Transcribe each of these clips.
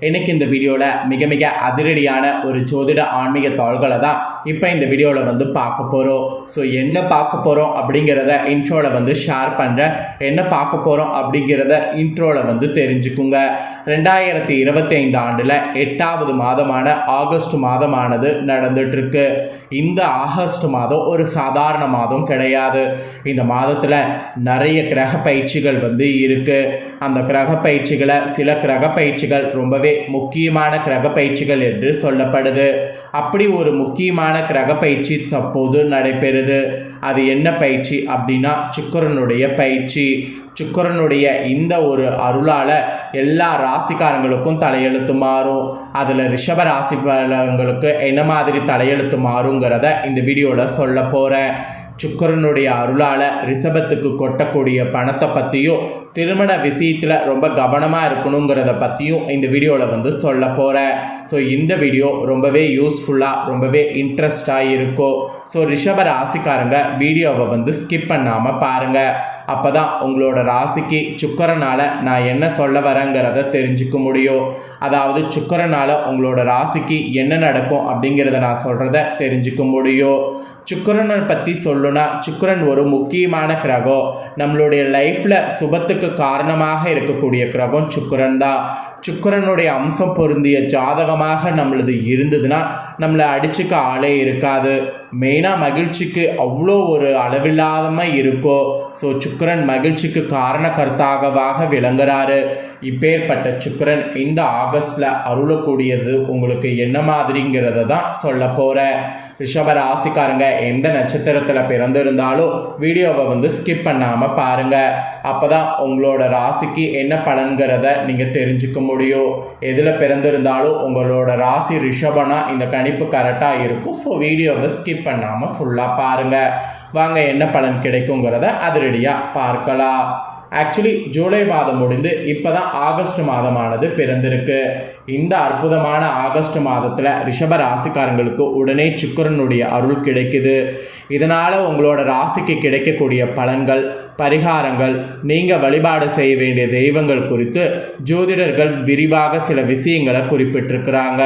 இன்னைக்கு இந்த வீடியோவில் மிக மிக அதிரடியான ஒரு ஜோதிட ஆன்மீக தாள்களை தான் இப்போ இந்த வீடியோவில் வந்து பார்க்க போகிறோம். ஸோ என்ன பார்க்க போகிறோம் அப்படிங்கிறத இன்ட்ரோவில் வந்து ஷேர் பண்ணுறேன். என்ன பார்க்க போகிறோம் அப்படிங்கிறத இன்ட்ரோவில் வந்து தெரிஞ்சுக்குங்க. 2025 ஆண்டில் 8வது மாதமான ஆகஸ்ட் மாதமானது நடந்துட்டுருக்கு. இந்த ஆகஸ்ட் மாதம் ஒரு சாதாரண மாதம் கிடையாது. இந்த மாதத்தில் நிறைய கிரக பயிற்சிகள் வந்து இருக்குது. அந்த கிரக பயிற்சிகளை சில கிரக பயிற்சிகள் ரொம்பவே முக்கியமான கிரக பயிற்சிகள் என்று சொல்லப்படுது. அப்படி ஒரு முக்கியமான கிரக பயிற்சி தற்போது நடைபெறுது. அது என்ன பயிற்சி அப்படின்னா சுக்கிரனுடைய பயிற்சி. சுக்கிரனுடைய இந்த ஒரு அருளால் எல்லா ராசிக்காரங்களுக்கும் தலையெழுத்து மாறும். அதில் ரிஷப ராசிக்காரங்களுக்கு என்ன மாதிரி தலையெழுத்து மாறுங்கிறத இந்த வீடியோவில் சொல்ல போகிறேன். சுக்கிரனுடைய அருளால் ரிஷபத்துக்கு கொட்டக்கூடிய பணத்தை பற்றியும் திருமண விஷயத்தில் ரொம்ப கவனமாக இருக்கணுங்கிறத பற்றியும் இந்த வீடியோவில் வந்து சொல்ல போகிறேன். ஸோ இந்த வீடியோ ரொம்பவே யூஸ்ஃபுல்லாக ரொம்பவே இன்ட்ரெஸ்டாக இருக்கும். ஸோ ரிஷப ராசிக்காரங்க வீடியோவை வந்து ஸ்கிப் பண்ணாமல் பாருங்கள். அப்போ தான் உங்களோட ராசிக்கு சுக்கிரனால் நான் என்ன சொல்ல வரேங்கிறத தெரிஞ்சுக்க முடியும். அதாவது சுக்கிரனால் உங்களோட ராசிக்கு என்ன நடக்கும் அப்படிங்கிறத நான் சொல்கிறத தெரிஞ்சுக்க முடியும். சுக்கிரனை பற்றி சொல்லணும்னா சுக்கிரன் ஒரு முக்கியமான கிரகம். நம்மளுடைய லைஃப்பில் சுபத்துக்கு காரணமாக இருக்கக்கூடிய கிரகம் சுக்கிரன் தான். சுக்கிரனுடைய அம்சம் பொருந்திய ஜாதகமாக நம்மளது இருந்ததுன்னா நம்மளை அடிச்சுக்க ஆளே இருக்காது. மெயினாக மகிழ்ச்சிக்கு அவ்வளோ ஒரு அளவில்லாமல் இருக்கும். ஸோ சுக்கிரன் மகிழ்ச்சிக்கு காரணக்கர்த்தாகவாக விளங்குறாரு. இப்பேற்பட்ட சுக்கிரன் இந்த ஆகஸ்டில் அருளக்கூடியது உங்களுக்கு என்ன மாதிரிங்கிறத தான் சொல்ல போகிறேன். ரிஷப ராசிக்காரங்க எந்த நட்சத்திரத்தில் பிறந்திருந்தாலும் வீடியோவை வந்து ஸ்கிப் பண்ணாமல் பாருங்கள். அப்போ தான் உங்களோட ராசிக்கு என்ன பலன்கிறத நீங்கள் தெரிஞ்சுக்க முடியும். எதில் பிறந்திருந்தாலும் உங்களோட ராசி ரிஷபனா இந்த கணிப்பு கரெக்டாக இருக்கும். ஸோ வீடியோவை ஸ்கிப் பண்ணாமல் ஃபுல்லாக பாருங்கள். வாங்க என்ன பலன் கிடைக்குங்கிறத அதிரடியாக பார்க்கலாம். ஆக்சுவலி ஜூலை மாதம் முடிந்து இப்போ தான் ஆகஸ்ட் மாதமானது பிறந்திருக்கு. இந்த அற்புதமான ஆகஸ்ட் மாதத்தில் ரிஷப ராசிக்காரங்களுக்கு உடனே சுக்கிரனுடைய அருள் கிடைக்குது. இதனால் உங்களோட ராசிக்கு கிடைக்கக்கூடிய பலன்கள், பரிகாரங்கள், நீங்கள் வழிபாடு செய்ய வேண்டிய தெய்வங்கள் குறித்து ஜோதிடர்கள் விரிவாக சில விஷயங்களை குறிப்பிட்டிருக்கிறாங்க.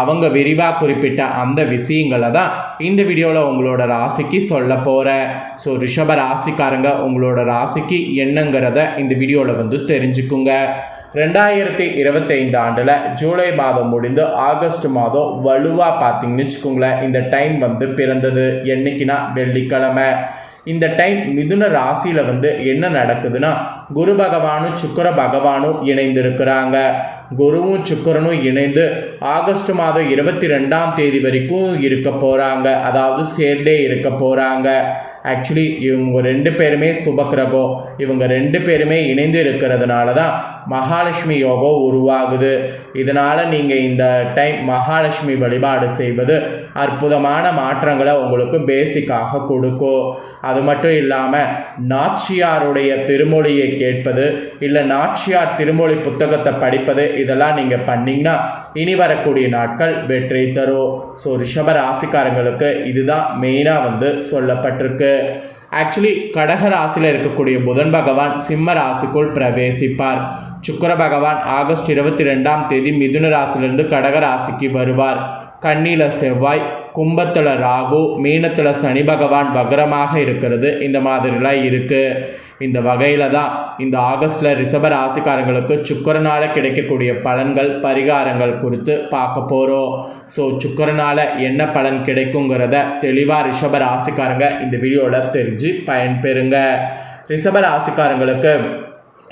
அவங்க விரிவாக குறிப்பிட்ட அந்த விஷயங்களை தான் இந்த வீடியோவில் உங்களோட ராசிக்கு சொல்ல போகிறேன். ஸோ ரிஷப ராசிக்காரங்க உங்களோட ராசிக்கு என்னங்கிறத இந்த வீடியோவில் வந்து தெரிஞ்சுக்குங்க. 2025 ஆண்டில் ஜூலை மாதம் முடிந்து ஆகஸ்ட் மாதம் வலுவாக பார்த்தீங்கன்னு வச்சுக்கோங்களேன். இந்த டைம் வந்து பிறந்தது என்னைக்குன்னா வெள்ளிக்கிழமை. இந்த டைம் மிதுன ராசியில் வந்து என்ன நடக்குதுன்னா குரு பகவானும் சுக்கிர பகவானும் இணைந்திருக்கிறாங்க. குருவும் சுக்கிரனும் இணைந்து ஆகஸ்ட் மாதம் 22ஆம் தேதி வரைக்கும் இருக்க போகிறாங்க. அதாவது சேர்ந்தே இருக்க போகிறாங்க. ஆக்சுவலி இவங்க 2 பேருமே சுபக்கிரகம். இவங்க 2 பேருமே இணைந்து இருக்கிறதுனால தான் மகாலட்சுமி யோகம் உருவாகுது. இதனால் நீங்கள் இந்த டைம் மகாலட்சுமி வழிபாடு செய்வது அற்புதமான மாற்றங்களை உங்களுக்கு பேசிக்காக கொடுக்கும். அது மட்டும் இல்லாமல் நாச்சியாருடைய திருமொழியை கேட்பது, இல்லை நாச்சியார் திருமொழி புத்தகத்தை படிப்பது, இதெல்லாம் நீங்கள் பண்ணிங்கன்னா இனி வரக்கூடிய நாட்கள் வெற்றி தரும். ஸோ ரிஷப ராசிக்காரங்களுக்கு இதுதான் மெயினாக வந்து சொல்லப்பட்டிருக்கு. ஆக்சுவலி கடக ராசியில் இருக்கக்கூடிய புதன் பகவான் சிம்ம ராசிக்குள் பிரவேசிப்பார். சுக்கிர பகவான் ஆகஸ்ட் 22ஆம் தேதி மிதுன ராசியிலிருந்து கடக ராசிக்கு வருவார். கன்னியில் செவ்வாய், கும்பத்தில் ராகு, மீனத்தில் சனி பகவான் வக்ரமாக இருக்கிறது. இந்த மாதிரிலாம் இருக்குது. இந்த வகையில் தான் இந்த ஆகஸ்டில் ரிஷப ராசிக்காரங்களுக்கு சுக்கிரனால் கிடைக்கக்கூடிய பலன்கள், பரிகாரங்கள் குறித்து பார்க்க போகிறோம். ஸோ சுக்கிரனால் என்ன பலன் கிடைக்குங்கிறத தெளிவாக ரிஷப ராசிக்காரங்க இந்த வீடியோவில் தெரிஞ்சு பயன்பெறுங்க. ரிஷப ராசிக்காரங்களுக்கு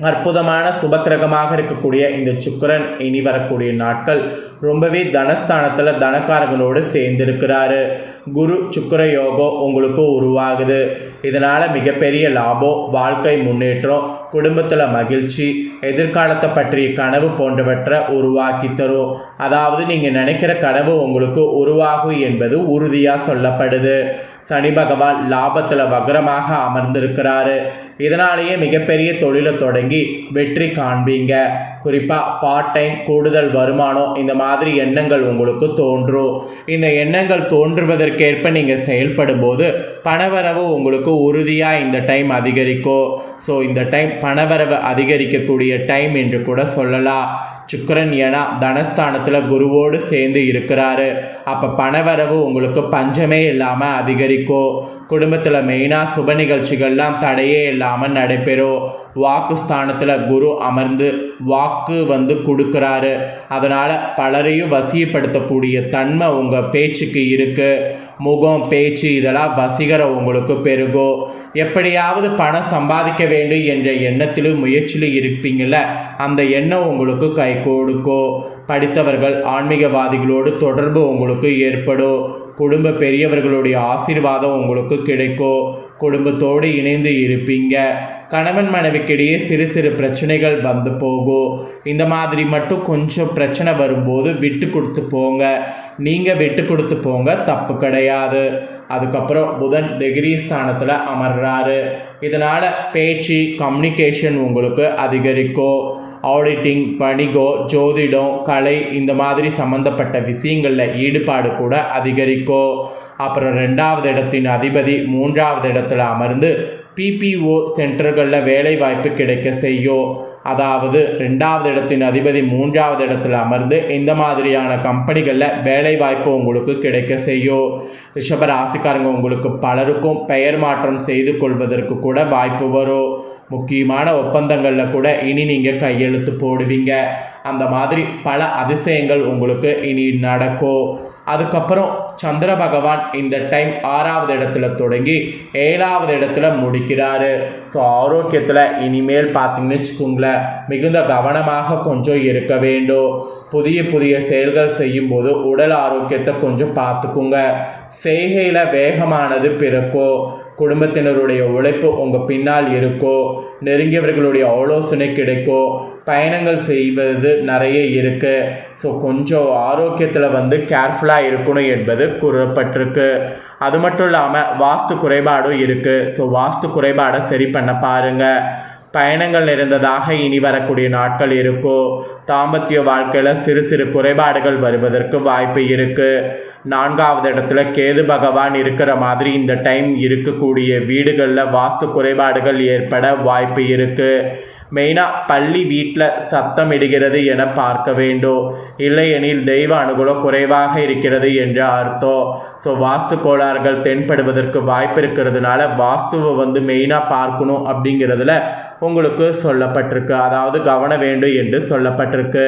அற்புதமான சுபக்கிரகமாக இருக்கக்கூடிய இந்த சுக்கிரன் இனி வரக்கூடிய நாட்கள் ரொம்பவே தனஸ்தானத்தில் தனக்காரங்களோடு சேர்ந்திருக்கிறாரு. குரு சுக்கிர யோகம் உங்களுக்கு உருவாகுது. இதனால் மிகப்பெரிய லாபம், வாழ்க்கை முன்னேற்றம், குடும்பத்தில் மகிழ்ச்சி, எதிர்காலத்தை பற்றிய கனவு போன்றவற்றை உருவாக்கி தரும். அதாவது நீங்கள் நினைக்கிற கனவு உங்களுக்கு உருவாகும் என்பது உறுதியாக சொல்லப்படுது. சனி பகவான் லாபத்தில் வக்ரமாக அமர்ந்திருக்கிறாரு. இதனாலேயே மிகப்பெரிய தொழிலை தொடங்கி வெற்றி காண்பீங்க. குறிப்பாக பார்ட் டைம், கூடுதல் வருமானம், இந்த மாதிரி எண்ணங்கள் உங்களுக்கு தோன்றும். இந்த எண்ணங்கள் தோன்றுவதற்கேற்ப நீங்கள் செயல்படும் போது பணவரவு உங்களுக்கு உறுதியாக இந்த டைம் அதிகரிக்கும். ஸோ இந்த டைம் பணவரவு அதிகரிக்கக்கூடிய டைம் என்று கூட சொல்லலாம். சுக்கிரன் ஏன்னா தனஸ்தானத்தில் குருவோடு சேர்ந்து இருக்கிறாரு. அப்போ பணவரவு உங்களுக்கு பஞ்சமே இல்லாமல் அதிகரிக்கும். குடும்பத்தில் மெயினாக சுப நிகழ்ச்சிகள்லாம் தடையே இல்லாமல் நடைபெறும். வாக்குஸ்தானத்தில் குரு அமர்ந்து வாக்கு கொடுக்குறாரு. அதனால் பலரையும் வசியப்படுத்தக்கூடிய தன்மை உங்கள் பேச்சுக்கு இருக்குது. முகம் பேச்சு இதெல்லாம் வசீகரம் உங்களுக்கு பெருகும். எப்படியாவது பணம் சம்பாதிக்க வேண்டும் என்ற எண்ணத்திலும் முயற்சியிலும் இருப்பீங்கள, அந்த எண்ணம் உங்களுக்கு கை கொடுக்கும். படித்தவர்கள் ஆன்மீகவாதிகளோடு தொடர்பு உங்களுக்கு ஏற்படும். குடும்ப பெரியவர்களுடைய ஆசீர்வாதம் உங்களுக்கு கிடைக்கும். குடும்பத்தோடு இணைந்து இருப்பீங்க. கணவன் மனைவிக்கிடையே சிறு சிறு பிரச்சனைகள் வந்து போகும். இந்த மாதிரி மட்டும் கொஞ்சம் பிரச்சனை வரும்போது விட்டு கொடுத்து போங்க. நீங்கள் விட்டு கொடுத்து போங்க, தப்பு கிடையாது. அதுக்கப்புறம் புதன் டிகிரி ஸ்தானத்தில் அமர்றாரு. இதனால் பேச்சு கம்யூனிகேஷன் உங்களுக்கு அதிகரிக்கும். ஆடிட்டிங், வணிகம், ஜோதிடம், கலை இந்த மாதிரி சம்மந்தப்பட்ட விஷயங்களில் ஈடுபாடு கூட அதிகரிக்கும். அப்புறம் 2வது இடத்தின் அதிபதி 3வது இடத்துல அமர்ந்து பிபிஓ சென்டர்களில் வேலை வாய்ப்பு கிடைக்க செய்யும். அதாவது 2வது இடத்தின் அதிபதி 3வது இடத்துல அமர்ந்து இந்த மாதிரியான கம்பெனிகளில் வேலை வாய்ப்பு உங்களுக்கு கிடைக்க செய்யும். ரிஷப ராசிக்காரங்க உங்களுக்கு பலருக்கும் பெயர் மாற்றம் செய்து கொள்வதற்கு கூட வாய்ப்பு வரும். முக்கியமான ஒப்பந்தங்களில் கூட இனி நீங்கள் கையெழுத்து போடுவீங்க. அந்த மாதிரி பல அதிசயங்கள் உங்களுக்கு இனி நடக்கும். அதுக்கப்புறம் சந்திர பகவான் இந்த டைம் 6வது இடத்துல தொடங்கி 7வது இடத்துல முடிக்கிறாரு. ஸோ ஆரோக்கியத்தில் இனிமேல் பார்த்தீங்கன்னு வச்சுக்கோங்களேன், மிகுந்த கவனமாக கொஞ்சம் இருக்க வேண்டும். புதிய புதிய செயல்கள் செய்யும்போது உடல் ஆரோக்கியத்தை கொஞ்சம் பார்த்துக்குங்க. செய்கையில் வேகமானது பிறக்கும். குடும்பத்தினருடைய உழைப்பு உங்கள் பின்னால் இருக்கும். நெருங்கியவர்களுடைய ஆலோசனை கிடைக்கும். பயணங்கள் செய்வது நிறைய இருக்குது. ஸோ கொஞ்சம் ஆரோக்கியத்தில் கேர்ஃபுல்லாக இருக்கணும் என்பது கூறப்பட்டிருக்கு. அது மட்டும் இல்லாமல் வாஸ்து குறைபாடும் இருக்குது. ஸோ வாஸ்து குறைபாடை சரி பண்ண பாருங்கள். பயணங்கள் நிறைந்ததாக இனி வரக்கூடிய நாட்கள் இருக்கும். தாம்பத்திய வாழ்க்கையில் சிறு சிறு குறைபாடுகள் வருவதற்கு வாய்ப்பு இருக்குது. 4வது இடத்துல கேது பகவான் இருக்கிற மாதிரி இந்த டைம் இருக்கக்கூடிய வீடுகளில் வாஸ்து குறைபாடுகள் ஏற்பட வாய்ப்பு இருக்குது. மெயினாக பள்ளி வீட்டில் சத்தம் இடுகிறது என பார்க்க வேண்டும். இல்லையெனில் தெய்வ அனுகூலம் குறைவாக இருக்கிறது என்று அர்த்தம். ஸோ வாஸ்து கோளாறுகள் தென்படுவதற்கு வாய்ப்பு இருக்கிறதுனால வாஸ்துவை மெயினாக பார்க்கணும் அப்படிங்கிறதுல உங்களுக்கு சொல்லப்பட்டிருக்கு. அதாவது கவனம் வேண்டும் என்று சொல்லப்பட்டிருக்கு.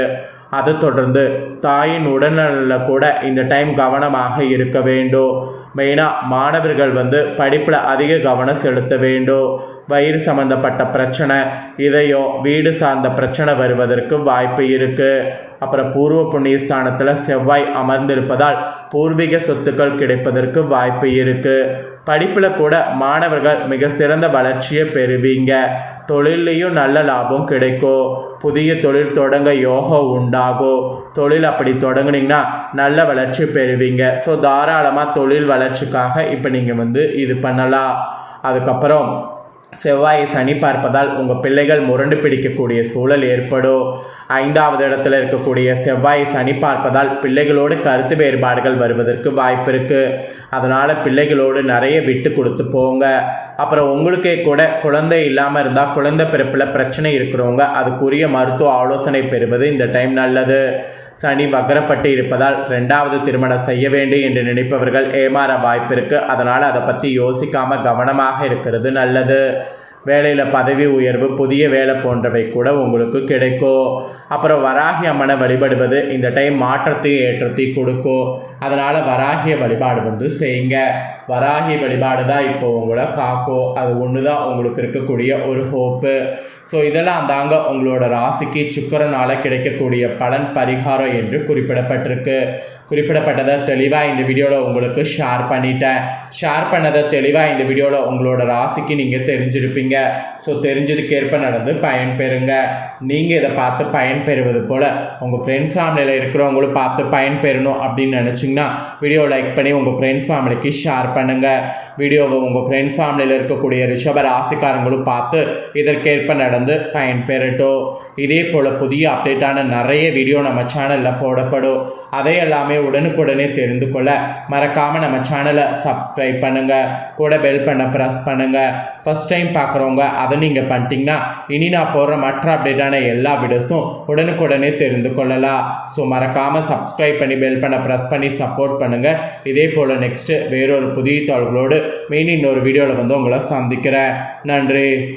அதை தொடர்ந்து தாயின் உடல்நலில் கூட இந்த டைம் கவனமாக இருக்க வேண்டும். மெயினாக மாணவர்கள் படிப்பில் அதிக கவனம் செலுத்த வேண்டும். வயிறு சம்மந்தப்பட்ட பிரச்சனை, இதயம், வீடு சார்ந்த பிரச்சனை வருவதற்கு வாய்ப்பு இருக்குது. அப்புறம் பூர்வ புண்ணியஸ்தானத்தில் செவ்வாய் அமர்ந்திருப்பதால் பூர்வீக சொத்துக்கள் கிடைப்பதற்கு வாய்ப்பு இருக்குது. படிப்பில் கூட மாணவர்கள் மிக சிறந்த வளர்ச்சியை பெறுவீங்க. தொழிலையும் நல்ல லாபம் கிடைக்கும். புதிய தொழில் தொடங்க யோகம் உண்டாகும். தொழில் அப்படி தொடங்குனீங்கன்னா நல்ல வளர்ச்சி பெறுவீங்க. ஸோ தாராளமாக தொழில் வளர்ச்சிக்காக இப்போ நீங்கள் இது பண்ணலாம். அதுக்கப்புறம் செவ்வாயை சனி பார்ப்பதால் உங்கள் பிள்ளைகள் முரண்டு பிடிக்கக்கூடிய சூழல் ஏற்படும். 5வது இடத்துல இருக்கக்கூடிய செவ்வாயை சனி பார்ப்பதால் பிள்ளைகளோடு கருத்து வேறுபாடுகள் வருவதற்கு வாய்ப்பு இருக்குது. அதனால் பிள்ளைகளோடு நிறைய விட்டு கொடுத்து போங்க. அப்புறம் உங்களுக்கே கூட குழந்தை இல்லாமல் இருந்தால் குழந்தை பிறப்பில் பிரச்சனை இருக்கிறவங்க அதுக்குரிய மருத்துவ ஆலோசனை பெறுவது இந்த டைம் நல்லது. சனி வக்கரப்பட்டு இருப்பதால் 2வது திருமணம் செய்ய வேண்டும் என்று நினைப்பவர்கள் ஏமாற வாய்ப்பு இருக்குது. அதனால் அதை பற்றி யோசிக்காமல் கவனமாக இருக்கிறது நல்லது. வேலையில் பதவி உயர்வு, புதிய வேலை போன்றவை கூட உங்களுக்கு கிடைக்கும். அப்புறம் வராகி அம்மனை வழிபடுவது இந்த டைம் மாற்றத்தையும் ஏற்றத்தையும் கொடுக்கும். அதனால் வராகிய வழிபாடு செய்யுங்க. வராகி வழிபாடு தான் இப்போ உங்களை காக்கும். அது ஒன்று தான் உங்களுக்கு இருக்கக்கூடிய ஒரு ஹோப்பு. ஸோ இதெல்லாம் தாங்க உங்களோட ராசிக்கு சுக்கிரனால் கிடைக்கக்கூடிய பலன் பரிகாரம் என்று குறிப்பிடப்பட்டிருக்கு. குறிப்பிடப்பட்டதை தெளிவாக இந்த வீடியோவில் உங்களுக்கு ஷேர் பண்ணிட்டேன். ஷேர் பண்ணதை தெளிவாக இந்த வீடியோவில் உங்களோட ராசிக்கு நீங்கள் தெரிஞ்சிருப்பீங்க. ஸோ தெரிஞ்சதுக்கேற்ப நடந்து பயன்பெறுங்க. நீங்கள் இதை பார்த்து பயன்பெறுவது போல் உங்கள் ஃப்ரெண்ட்ஸ் ஃபேமிலியில் இருக்கிறவங்களும் பார்த்து பயன்பெறணும் அப்படின்னு நினச்சிங்கன்னா வீடியோ லைக் பண்ணி உங்கள் ஃப்ரெண்ட்ஸ் ஃபேமிலிக்கு ஷேர் பண்ணுங்கள். வீடியோவை உங்கள் ஃப்ரெண்ட்ஸ் ஃபேமிலியில் இருக்கக்கூடிய ரிஷப ராசிக்காரங்களும் பார்த்து இதற்கேற்ப நடந்து பயன்பெறட்டும். இதே போல் புதிய அப்டேட்டான நிறைய வீடியோ நம்ம சேனலில் போடப்படும். அதை எல்லாமே உடனுக்குடனே தெரிந்து கொள்ள மறக்காமல் நம்ம சேனலை சப்ஸ்கிரைப் பண்ணுங்கள், கூட பெல் பண்ண ப்ரெஸ் பண்ணுங்கள். ஃபஸ்ட் டைம் பார்க்குறவங்க அதை நீங்கள் பண்ணிட்டீங்கன்னா இனி நான் போடுற மற்ற அப்டேட்டான எல்லா வீடியோஸும் உடனுக்குடனே தெரிந்து கொள்ளலாம். ஸோ மறக்காமல் சப்ஸ்கிரைப் பண்ணி பெல் பண்ண ப்ரெஸ் பண்ணி சப்போர்ட் பண்ணுங்கள். இதே போல் நெக்ஸ்ட்டு வேறொரு புதிய தகவலோடு இன்னொரு வீடியோவில் வந்து உங்களை சந்திக்கிறேன். நன்றி.